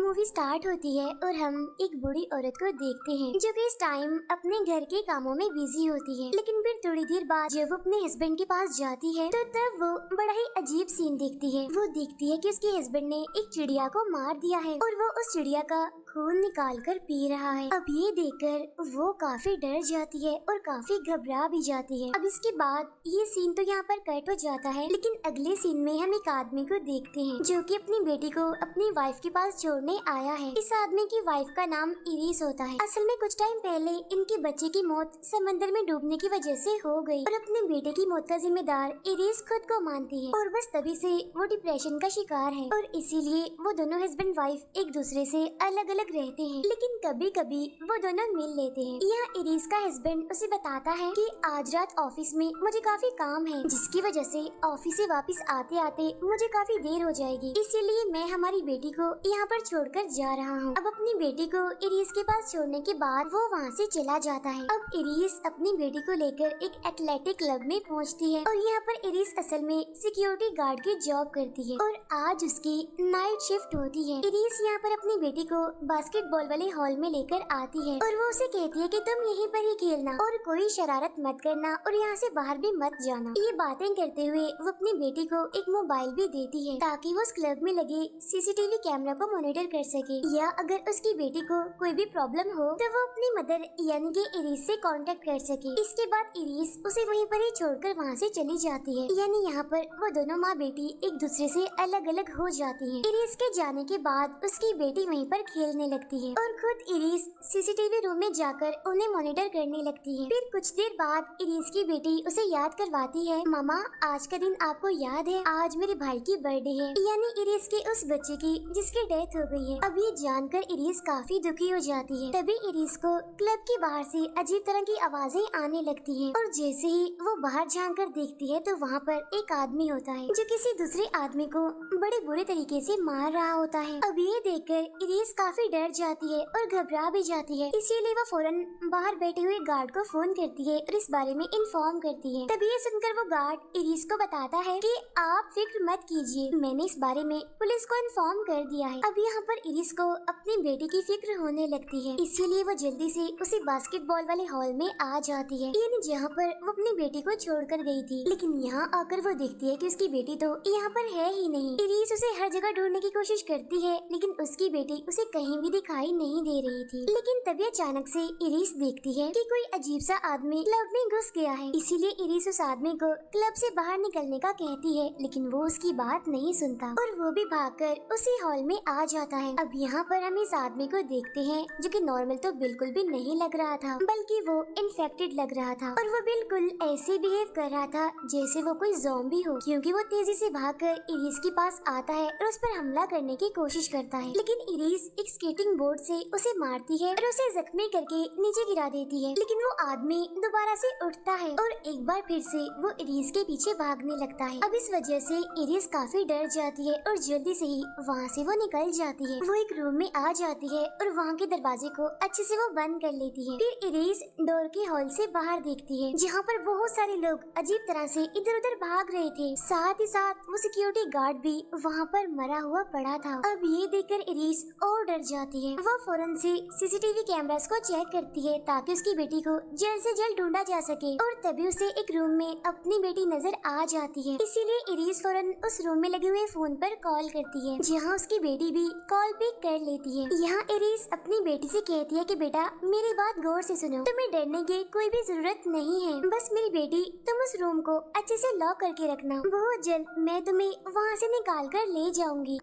Movie start होती है और हम एक बूढ़ी औरत को देखते हैं जो कि इस टाइम अपने घर के कामों में बिजी होती है। लेकिन फिर थोड़ी देर बाद जब वो अपने हस्बैंड के पास जाती है तो तब वो बड़ा ही अजीब सीन देखती है। वो देखती है कि उसके हस्बैंड ने एक चिड़िया को मार दिया है और वो उस चिड़िया का खून निकाल कर पी रहा है। अब ये देखकर वो काफी डर जाती है और काफी घबरा भी जाती है। अब इसके बाद ये सीन तो यहाँ पर कट हो जाता है, लेकिन अगले सीन में हम एक आदमी को देखते हैं जो कि अपनी बेटी को अपनी वाइफ के पास छोड़ने आया है। इस आदमी की वाइफ का नाम इरिस होता है। असल में कुछ टाइम पहले इनके बच्चे की मौत समंदर में डूबने की वजह से हो गई और अपने बेटे की मौत का जिम्मेदार इरिस खुद को मानती है और बस तभी से वो डिप्रेशन का शिकार है और इसीलिए वो दोनों हस्बैंड वाइफ एक दूसरे से अलग अलग रहते हैं। लेकिन कभी कभी वो दोनों मिल लेते हैं। यहाँ इरिस का हस्बैंड उसे बताता है कि आज रात ऑफिस में मुझे काफी काम है, जिसकी वजह से ऑफिस से वापस आते आते मुझे काफी देर हो जाएगी, इसीलिए मैं हमारी बेटी को यहाँ पर छोड़कर जा रहा हूँ। अब अपनी बेटी को इरिस के पास छोड़ने के बाद वो वहाँ से चला जाता है। अब इरिस अपनी बेटी को लेकर एक एथलेटिक क्लब में पहुँचती है और यहाँ पर इरिस असल में सिक्योरिटी गार्ड की जॉब करती है और आज उसकी नाइट शिफ्ट होती है। इरिस यहाँ पर अपनी बेटी को बास्केटबॉल वाले हॉल में लेकर आती है और वो उसे कहती है कि तुम यहीं पर ही खेलना और कोई शरारत मत करना और यहाँ से बाहर भी मत जाना। ये बातें करते हुए वो अपनी बेटी को एक मोबाइल भी देती है ताकि वो उस क्लब में लगे सीसीटीवी कैमरा को मॉनिटर कर सके, या अगर उसकी बेटी को कोई भी प्रॉब्लम हो तो वो अपनी मदर यानी कि इरिस से कांटेक्ट कर सके। इसके बाद इरिस उसे वहीं पर ही छोड़कर वहाँ से चली जाती है। यानी यहाँ पर वो दोनों माँ बेटी एक दूसरे से अलग अलग हो जाती हैं। इरिस के जाने के बाद उसकी बेटी वहीं पर खेलने लगती है और खुद इरिस सीसीटीवी रूम में जाकर उन्हें मॉनिटर करने लगती है। फिर कुछ देर बाद इरिस की बेटी उसे याद करवाती है, मामा आज का दिन आपको याद है, आज मेरे भाई की बर्थडे है, यानी इरिस के उस बच्चे की जिसकी डेथ हो गई है। अब ये जानकर इरिस काफी दुखी हो जाती है। तभी इरिस को क्लब के बाहर से अजीब तरह की आवाजें आने लगती हैं और जैसे ही वो बाहर झांक कर देखती है तो वहाँ पर एक आदमी होता है जो किसी दूसरे आदमी को बड़े बुरे तरीके से मार रहा होता है। अब ये देखकर इरिस काफी डर जाती है और घबरा भी जाती है, इसीलिए वो फौरन बाहर बैठे हुए गार्ड को फोन करती है और इस बारे में इन्फॉर्म करती है। तभी ये सुनकर वो गार्ड इरिस को बताता है कि आप फिक्र मत कीजिए, मैंने इस बारे में पुलिस को इन्फॉर्म कर दिया है। अब यहाँ पर इरिस को अपनी बेटी की फिक्र होने लगती है, इसीलिए वो जल्दी से उसी बास्केटबॉल वाले हॉल में आ जाती है, यानी जहाँ पर वो अपनी बेटी को छोड़कर गई थी। लेकिन यहाँ आकर वो देखती है कि उसकी बेटी तो यहाँ पर है ही नहीं। इरिस उसे हर जगह ढूंढने की कोशिश करती है, लेकिन उसकी बेटी उसे कहीं भी दिखाई नहीं दे रही थी। लेकिन तभी अचानक से इरिस देखती है कि कोई अजीब सा आदमी क्लब में घुस गया है, इसीलिए इरिस उस आदमी को क्लब से बाहर निकलने का कहती है, लेकिन वो उसकी बात नहीं सुनता और वो भी भागकर उसी हॉल में आ जाता है। अब यहाँ पर हम इस आदमी को देखते हैं जो कि नॉर्मल तो बिल्कुल भी नहीं लग रहा था, बल्कि वो इन्फेक्टेड लग रहा था और वो बिल्कुल ऐसे बिहेव कर रहा था जैसे वो कोई ज़ॉम्बी हो, क्योंकि वो तेजी से भागकर इरिस के पास आता है और उस पर हमला करने की कोशिश करता है। लेकिन इरिस एक स्केटिंग बोर्ड से उसे मारती है और उसे जख्मी करके नीचे गिरा देती है। लेकिन वो आदमी दोबारा से उठता है और एक बार फिर से वो इरिस के पीछे भागने लगता है। अब इस वजह से इरिस काफी डर जाती है और जल्दी से ही वहाँ से वो निकल जाती है। वो एक रूम में आ जाती है और वहाँ के दरवाजे को अच्छे से वो बंद कर लेती है। फिर इरिस डोर के हॉल से बाहर देखती है जहाँ पर बहुत सारे लोग अजीब तरह से इधर उधर भाग रहे थे, साथ ही साथ वो सिक्योरिटी गार्ड भी वहाँ पर मरा हुआ पड़ा था। अब ये देखकर इरिस और डर जाती है। वो फौरन से सीसीटीवी कैमरास को चेक करती है ताकि उसकी बेटी को जल्द से जल्द ढूंढा जा सके और तभी उसे एक रूम में अपनी बेटी नजर आ जाती है, इसीलिए इरिस फौरन उस रूम में लगे हुए फोन पर कॉल करती है जहाँ उसकी बेटी भी कॉल पिक कर लेती है। यहाँ इरिस अपनी बेटी से कहती है कि बेटा मेरी बात गौर से सुनो, तुम्हें डरने की कोई भी जरूरत नहीं है, बस मेरी बेटी तुम उस रूम को अच्छे से लॉक करके रखना, बहुत जल्द मैं तुम्हें वहाँ से निकाल कर ले जाऊंगी।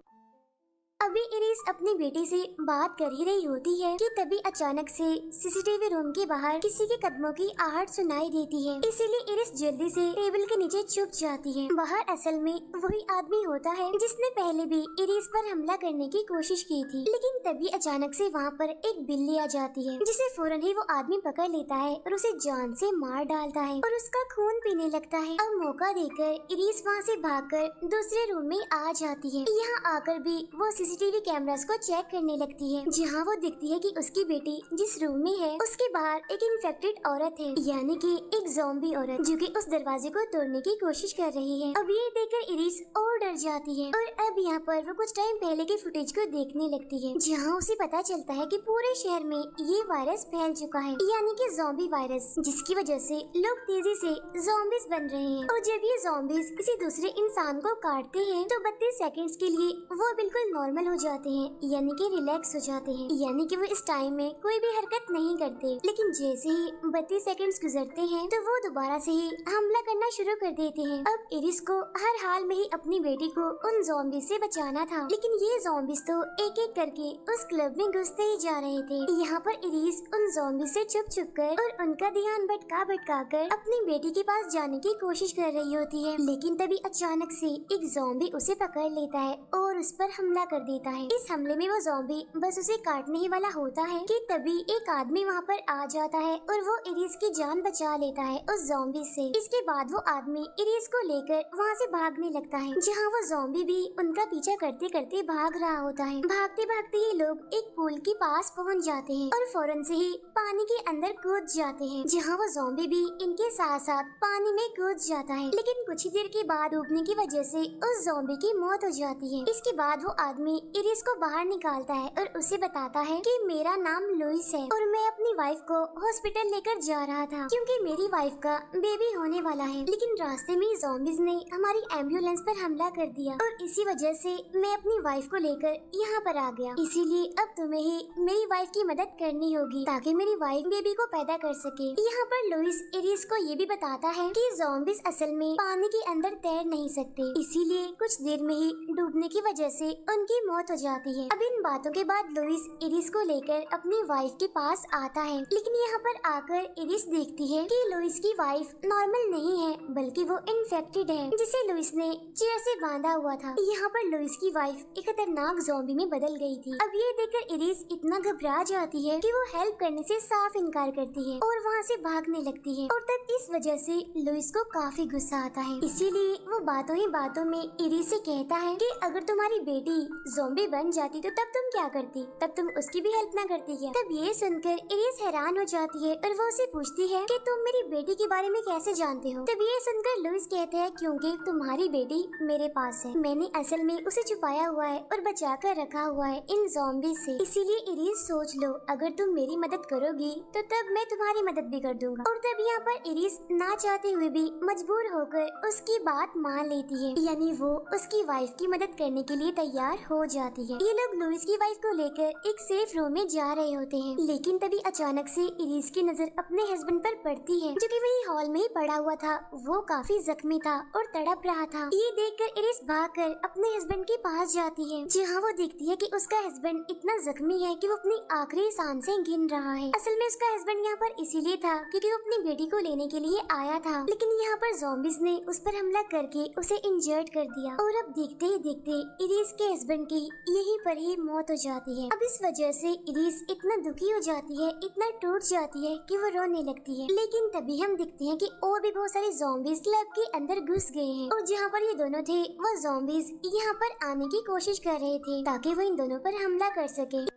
अभी इरिस अपनी बेटी से बात कर ही रही होती है कि तभी अचानक से सीसीटीवी रूम के बाहर किसी के कदमों की आहट सुनाई देती है, इसीलिए इरिस जल्दी से टेबल के नीचे छुप जाती है। बाहर असल में वही आदमी होता है जिसने पहले भी इरिस पर हमला करने की कोशिश की थी। लेकिन तभी अचानक से वहाँ पर एक बिल्ली आ जाती है जिसे फौरन ही वो आदमी पकड़ लेता है और उसे जान से मार डालता है और उसका खून पीने लगता है। अब मौका देकर इरिस वहाँ से भागकर दूसरे रूम में आ जाती है। यहाँ आकर भी वो सीसीटीवी कैमरास को चेक करने लगती है, जहाँ वो देखती है कि उसकी बेटी जिस रूम में है उसके बाहर एक इन्फेक्टेड औरत है, यानी कि एक ज़ॉम्बी औरत, जो कि उस दरवाजे को तोड़ने की कोशिश कर रही है। अब ये देखकर इरिस और डर जाती है और अब यहाँ पर वो कुछ टाइम पहले के फुटेज को देखने लगती है, जहाँ उसे पता चलता है कि पूरे शहर में ये वायरस फैल चुका है, यानी कि ज़ॉम्बी वायरस, जिसकी वजह से लोग तेजी से ज़ॉम्बीज बन रहे हैं। और जब ये ज़ॉम्बीज किसी दूसरे इंसान को काटते हैं तो 32 सेकंड्स के लिए वो बिल्कुल नॉर्मल हो जाते हैं, यानी कि रिलैक्स हो जाते हैं, यानी कि वो इस टाइम में कोई भी हरकत नहीं करते। लेकिन जैसे ही 32 सेकंड्स गुजरते हैं तो वो दोबारा से ही हमला करना शुरू कर देते हैं। अब इरिस को हर हाल में ही अपनी बेटी को उन ज़ॉम्बीज से बचाना था, लेकिन ये ज़ॉम्बीज तो एक एक करके उस क्लब में घुसते ही जा रहे थे। यहाँ पर इरिस उन ज़ॉम्बीज से छुप कर और उनका ध्यान भटका कर अपनी बेटी के पास जाने की कोशिश कर रही होती है, लेकिन तभी अचानक से एक ज़ॉम्बी उसे पकड़ लेता है और उस पर हमला कर देता है। इस हमले में वो ज़ॉम्बी बस उसे काटने ही वाला होता है कि तभी एक आदमी वहाँ पर आ जाता है और वो इरिस की जान बचा लेता है उस ज़ॉम्बी से। इसके बाद वो आदमी इरिस को लेकर वहाँ से भागने लगता है, जहाँ वो ज़ॉम्बी भी उनका पीछा करते करते भाग रहा होता है। भागते भागते ये लोग एक पूल के पास पहुँच जाते हैं और फौरन से ही पानी के अंदर कूद जाते हैं, जहाँ वो ज़ॉम्बी भी इनके साथ साथ पानी में कूद जाता है। लेकिन कुछ ही देर के बाद डूबने की वजह से उस ज़ॉम्बी की मौत हो जाती है। इसके बाद वो आदमी इरिस को बाहर निकालता है और उसे बताता है कि मेरा नाम लुइस है और मैं अपनी वाइफ को हॉस्पिटल लेकर जा रहा था, क्योंकि मेरी वाइफ का बेबी होने वाला है। लेकिन रास्ते में ज़ॉम्बीज ने हमारी एम्बुलेंस पर हमला कर दिया और इसी वजह से मैं अपनी वाइफ को लेकर यहाँ पर आ गया। इसीलिए अब तुम्हें ही मेरी वाइफ की मदद करनी होगी ताकि मेरी वाइफ बेबी को पैदा कर सके। यहाँ पर लुइस इरिस को ये भी बताता है कि ज़ॉम्बीज असल में पानी के अंदर तैर नहीं सकते, इसीलिए कुछ देर में ही डूबने की वजह से उनकी मौत हो जाती है। अब इन बातों के बाद लुइस इरिस को लेकर अपनी वाइफ के पास आता है, लेकिन यहाँ पर आकर इरिस देखती है कि लुइस की वाइफ नॉर्मल नहीं है बल्कि वो इन्फेक्टेड है, जिसे लुइस ने चेयर से बांधा हुआ था। यहाँ पर लुइस की वाइफ एक खतरनाक ज़ॉम्बी में बदल गई थी। अब ये देखकर इरिस इतना घबरा जाती है कि वो हेल्प करने से साफ इनकार करती है और वहाँ से भागने लगती है। और तब इस वजह से लुइस को काफी गुस्सा आता है, इसीलिए वो बातों ही बातों में इरिस से कहता है कि अगर तुम्हारी बेटी ज़ॉम्बी बन जाती तो तब तुम क्या करती, तब तुम उसकी भी हेल्प न करती क्या? तब ये सुनकर इरिस हैरान हो जाती है और वो उसे पूछती है कि तुम मेरी बेटी के बारे में कैसे जानते हो? तब ये सुनकर लुइस कहते हैं क्योंकि तुम्हारी बेटी मेरे पास है, मैंने असल में उसे छुपाया हुआ है और बचा कर रखा हुआ है इन ज़ॉम्बी से। इसीलिए इरिस सोच लो, अगर तुम मेरी मदद करोगी तो तब मैं तुम्हारी मदद भी कर दूंगा। और तब यहाँ पर इरिस ना चाहते हुए भी मजबूर होकर उसकी बात मान लेती है, यानी वो उसकी वाइफ की मदद करने के लिए तैयार हो जाती है। ये लोग लुइस की वाइफ को लेकर एक सेफ रूम में जा रहे होते हैं, लेकिन तभी अचानक से इरिस की नजर अपने हस्बैंड पर पड़ती है, जो कि वही हॉल में ही पड़ा हुआ था। वो काफी जख्मी था और तड़प रहा था। ये देखकर इरिस भागकर अपने हस्बैंड के पास जाती है, जहाँ वो देखती है कि उसका हस्बैंड इतना जख्मी है कि वो अपनी आखिरी सांसें गिन रहा है। असल में उसका हस्बैंड यहाँ पर इसीलिए था क्योंकि वो अपनी बेटी को लेने के लिए आया था, लेकिन यहाँ पर ज़ॉम्बीज ने उस पर हमला करके उसे इंजर्ड कर दिया। और अब देखते ही देखते इरिस के हस्बैंड की यहीं पर ही मौत हो जाती है। अब इस वजह से इरिस इतना दुखी हो जाती है, इतना टूट जाती है कि वो रोने लगती है। लेकिन तभी हम देखते हैं कि और भी बहुत सारे ज़ॉम्बीज क्लब के अंदर घुस गए हैं और जहाँ पर ये दोनों थे वो ज़ॉम्बीज यहाँ पर आने की कोशिश कर रहे थे ताकि वो इन दोनों पर हमला कर सके।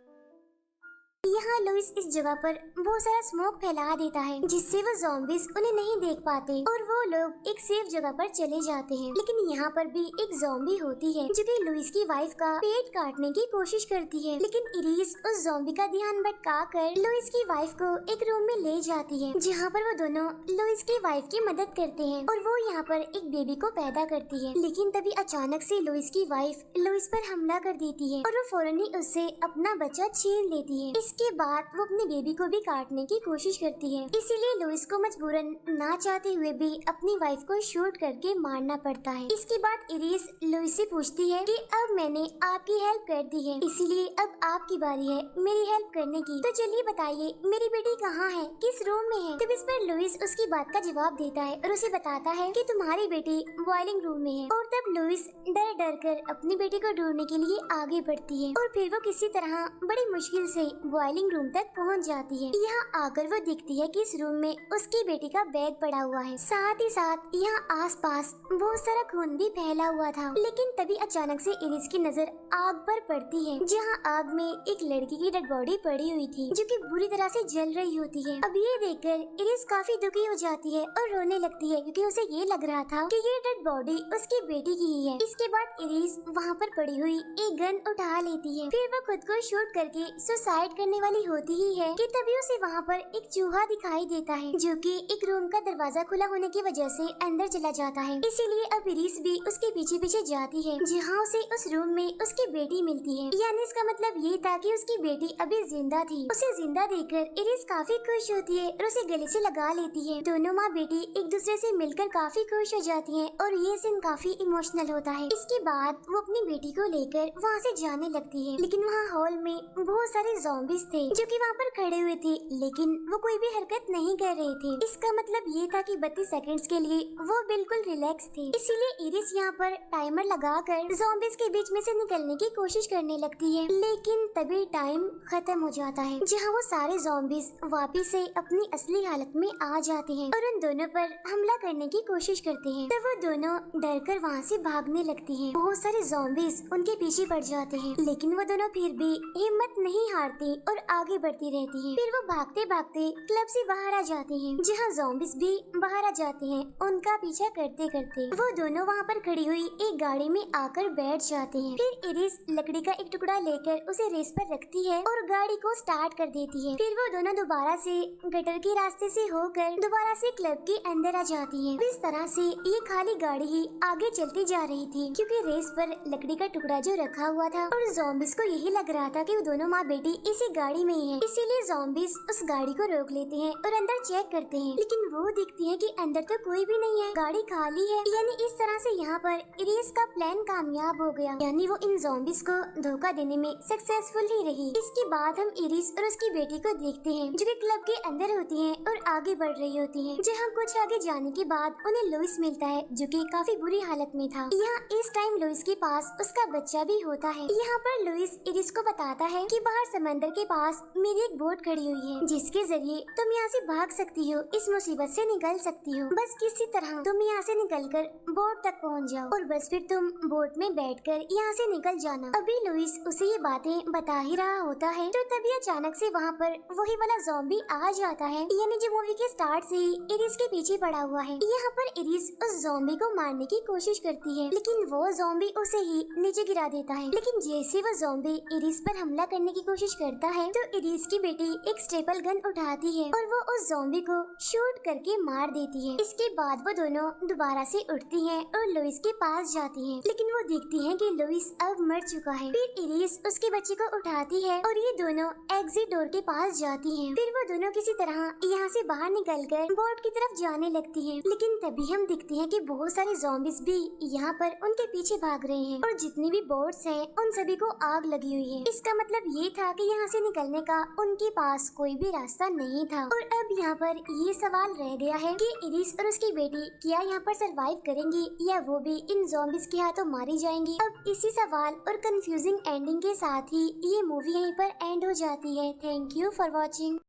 यहाँ लुइस इस जगह पर बहुत सारा स्मोक फैला देता है, जिससे वो ज़ॉम्बीज उन्हें नहीं देख पाते और वो लोग एक सेफ जगह पर चले जाते हैं। लेकिन यहाँ पर भी एक ज़ॉम्बी होती है जो कि लुइस की वाइफ का पेट काटने की कोशिश करती है, लेकिन इरिस उस ज़ॉम्बी का ध्यान भटकाकर लुइस की वाइफ को एक रूम में ले जाती है, जहाँ पर वो दोनों लुइस की वाइफ की मदद करते हैं और वो यहाँ पर एक बेबी को पैदा करती है। लेकिन तभी अचानक से लुइस की वाइफ लुइस पर हमला कर देती है और वो फौरन ही उससे अपना बच्चा छीन लेती है। इसके बाद वो अपने बेबी को भी काटने की कोशिश करती है, इसीलिए लुइस को मजबूरन ना चाहते हुए भी अपनी वाइफ को शूट करके मारना पड़ता है। इसके बाद इरिस लुइस से पूछती है कि अब मैंने आपकी हेल्प कर दी है, इसीलिए अब आपकी बारी है मेरी हेल्प करने की, तो चलिए बताइए मेरी बेटी कहाँ है, किस रूम में है? तब इस पर लुइस उसकी बात का जवाब देता है और उसे बताता है कि तुम्हारी बेटी बॉइलिंग रूम में है। और तब लुइस डर डर कर अपनी बेटी को ढूंढने के लिए आगे बढ़ती है और फिर वो किसी तरह बड़ी मुश्किल से बॉइलिंग रूम तक पहुंच जाती है। यहाँ आकर वो दिखती है कि इस रूम में उसकी बेटी का बैग पड़ा हुआ है। साथ ही साथ यहाँ आसपास बहुत सारा खून भी फैला हुआ था। लेकिन तभी अचानक से इरिस की नजर आग पर पड़ती है, जहाँ आग में एक लड़की की डेड बॉडी पड़ी हुई थी जो कि बुरी तरह से जल रही होती है। अब ये देखकर इरिस काफी दुखी हो जाती है और रोने लगती है, क्योंकि उसे ये लग रहा था कि ये डेड बॉडी उसकी बेटी की ही है। इसके बाद इरिस वहाँ पर पड़ी हुई एक गन उठा लेती है। फिर वो खुद को शूट करके सुसाइड करने वाली होती ही है कि तभी उसे वहाँ पर एक चूहा दिखाई देता है, जो कि एक रूम का दरवाजा खुला होने की वजह से अंदर चला जाता है। इसीलिए अब इरिस भी उसके पीछे पीछे जाती है, जहाँ उसे उस रूम में उसकी बेटी मिलती है। यानी इसका मतलब ये था कि उसकी बेटी अभी जिंदा थी। उसे जिंदा देखकर इरिस काफी खुश होती है और उसे गले से लगा लेती है। दोनों माँ बेटी एक दूसरे से मिलकर काफी खुश हो जाती हैं और ये सीन काफी इमोशनल होता है। इसके बाद वो अपनी बेटी को लेकर वहाँ से जाने लगती है, लेकिन वहाँ हॉल में बहुत सारे ज़ॉम्बीज थे जो कि वहाँ पर खड़े हुए थे, लेकिन वो कोई भी हरकत नहीं कर रहे थे। इसका मतलब ये था कि 32 सेकंड्स के लिए वो बिल्कुल रिलैक्स थे। इसीलिए इरिस यहाँ पर टाइमर लगाकर ज़ॉम्बीज के बीच में से निकलने की कोशिश करने लगती है, लेकिन तभी टाइम खत्म हो जाता है, जहाँ वो सारे ज़ॉम्बीज वापिस से अपनी असली हालत में आ जाते हैं और उन दोनों पर हमला करने की कोशिश करते हैं। तो वो दोनों डर कर वहाँ से भागने लगती हैं। बहुत सारे ज़ॉम्बीज उनके पीछे पड़ जाते हैं, लेकिन वो दोनों फिर भी हिम्मत नहीं हारती और आगे बढ़ती रहती हैं। फिर वो भागते भागते क्लब से बाहर आ जाते हैं, जहाँ ज़ॉम्बीज भी बाहर आ जाते हैं उनका पीछा करते करते। वो दोनों वहाँ पर खड़ी हुई एक गाड़ी में आकर बैठ जाते हैं। फिर इरिस लकड़ी का एक टुकड़ा लेकर उसे रेस पर रखती है और गाड़ी को स्टार्ट कर देती है। फिर वो दोनों दोबारा से गटर के रास्ते से होकर दोबारा से क्लब के अंदर आ जाती हैं। इस तरह से ये खाली गाड़ी ही आगे चलती जा रही थी, क्योंकि रेस पर लकड़ी का टुकड़ा जो रखा हुआ था और ज़ॉम्बीज को यही लग रहा था कि वो दोनों माँ बेटी इसी गाड़ी में ही है। इसीलिए ज़ॉम्बीज उस गाड़ी को रोक लेते हैं और अंदर चेक करते हैं, लेकिन वो देखती है कि अंदर तो कोई भी नहीं है, गाड़ी खाली है। यानी इस तरह से यहाँ पर इरिस का प्लान कामयाब हो गया, यानी वो इन ज़ॉम्बीज को धोखा देने में सक्सेसफुल ही रही। इसके बाद हम इरिस और उसकी बेटी को देखते हैं, जो कि क्लब के अंदर होती हैं और आगे बढ़ रही होती हैं। जहाँ कुछ आगे जाने के बाद उन्हें लुइस मिलता है, जो कि काफी बुरी हालत में था। यहाँ इस टाइम लुइस के पास उसका बच्चा भी होता है। यहाँ पर लुइस इरिस को बताता है कि बाहर समंदर के पास मेरी एक बोट खड़ी हुई है, जिसके जरिए तुम यहाँ से भाग सकती हो, इस मुसीबत से निकल सकती हो। बस किसी तरह तुम यहाँ से निकलकर बोट तक पहुँच जाओ और बस फिर तुम बोट में बैठकर यहाँ से निकल जाना। अभी लुइस उसे ये बातें बता ही रहा होता है, तो तभी अचानक से वहाँ पर वही वाला ज़ॉम्बी आ जाता है, यानी जो मूवी के स्टार्ट से ही इरिस के पीछे पड़ा हुआ है। यहाँ पर इरिस उस ज़ॉम्बी को मारने की कोशिश करती है, लेकिन वो ज़ॉम्बी उसे ही नीचे गिरा देता है। लेकिन जैसे वो ज़ॉम्बी इरिस पर हमला करने की कोशिश करता है, तो इरिस की बेटी एक स्टेपल गन उठाती है और वो उस ज़ॉम्बी को शूट करके मार देती है। इसके बाद वो दोनों दोबारा से उठती हैं और लुइस के पास जाती हैं, लेकिन वो देखती हैं कि लुइस अब मर चुका है। फिर इरिस उसके बच्चे को उठाती है और ये दोनों एग्जिट डोर के पास जाती हैं। फिर वो दोनों किसी तरह यहाँ से बाहर निकलकर बोट की तरफ जाने लगती हैं, लेकिन तभी हम देखते हैं कि बहुत सारे ज़ॉम्बीज भी यहाँ पर उनके पीछे भाग रहे हैं और जितनी भी बोट्स हैं उन सभी को आग लगी हुई है। इसका मतलब ये था कि यहाँ से निकलने का उनके पास कोई भी रास्ता नहीं था। और अब यहाँ पर ये सवाल रह गया है कि इरिस और उसकी बेटी क्या यहाँ पर सरवाइव करेंगी या वो भी इन ज़ॉम्बीज के हाथों मारी जाएंगी। अब इसी सवाल और कंफ्यूजिंग एंडिंग के साथ ही ये मूवी यहीं पर एंड हो जाती है। Thank you for watching.